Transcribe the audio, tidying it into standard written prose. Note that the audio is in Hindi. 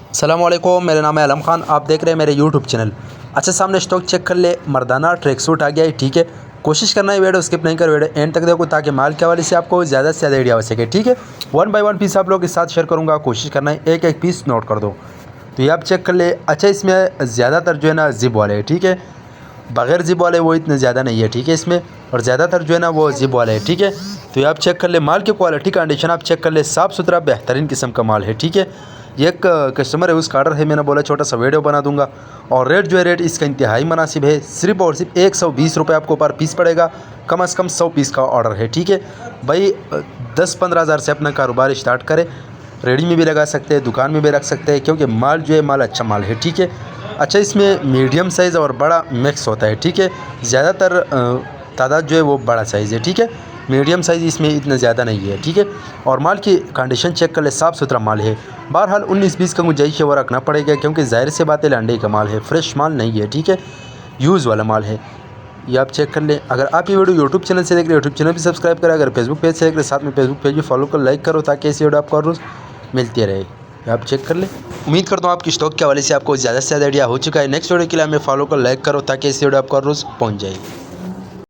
अस्सलाम वालेकुम, मेरा नाम है आलम खान। आप देख रहे हैं मेरे यूट्यूब चैनल। अच्छा, सामने स्टॉक चेक कर ले। मर्दाना ट्रैक सूट आ गया है, ठीक है। कोशिश करना है वीडियो स्किप नहीं कर, वीडियो एंड तक देखो ताकि माल के हवाले से आपको ज़्यादा से ज़्यादा आइडिया हो सके, ठीक है। 1 बाय 1 पीस आप लोगों के साथ शेयर करूँगा, कोशिश करना है एक एक पीस नोट कर दो। तो ये आप चेक कर ले। अच्छा, इसमें ज़्यादातर जो है ना जिप वाले है, ठीक है। बगैर जिप वाले वो इतने ज़्यादा नहीं है, ठीक है इसमें। और ज़्यादातर जो है ना वो जिप वाले है, ठीक है। तो ये आप चेक कर ले। माल की क्वालिटी कंडीशन आप चेक कर ले, साफ़ सुथरा बेहतरीन किस्म का माल है, ठीक है। ये एक कस्टमर है, उसका ऑर्डर है, मैंने बोला छोटा सा वीडियो बना दूंगा। और रेट जो है रेट इसका इंतहाई मुनासिब है। सिर्फ और सिर्फ 120 रुपये आपको पर पीस पड़ेगा। कम से कम 100 पीस का ऑर्डर है, ठीक है भाई। 10-15 हज़ार से अपना कारोबार स्टार्ट करें। रेडी में भी लगा सकते हैं, दुकान में भी रख सकते हैं, क्योंकि माल जो है माल अच्छा माल है, ठीक है। अच्छा, इसमें मीडियम साइज़ और बड़ा मिक्स होता है, ठीक है। ज़्यादातर तादाद जो है वो बड़ा साइज़ है, ठीक है। मीडियम साइज़ इसमें इतना ज़्यादा नहीं है, ठीक है। और माल की कंडीशन चेक कर ले, साफ़ सुथरा माल है। बहरहाल 19-20 का गुंजाइश है वो रखना पड़ेगा, क्योंकि ज़ाहिर से बात है लंडे का माल है, फ्रेश माल नहीं है, ठीक है। यूज़ वाला माल है, ये आप चेक कर लें। अगर आप ये वीडियो यूट्यूब चैनल से देख रहे हैं, यूट्यूब चैनल भी सब्सक्राइब करें। अगर फेसबुक पेज से देख रहे हैं, साथ में फेसबुक पेज भी फॉलो कर लाइक करो, ताकि ऐसी वीडियो आपको हर रोज़ मिलती रहे। ये आप चेक कर लें। उम्मीद करता हूँ आपकी स्टॉक के हवाले से आपको ज़्यादा से ज़्यादा आइडिया हो चुका है। नेक्स्ट वीडियो के लिए हमें फॉलो कर लाइक करो, ताकि ऐसी वीडियो आपको हर रोज़ पहुँच जाए।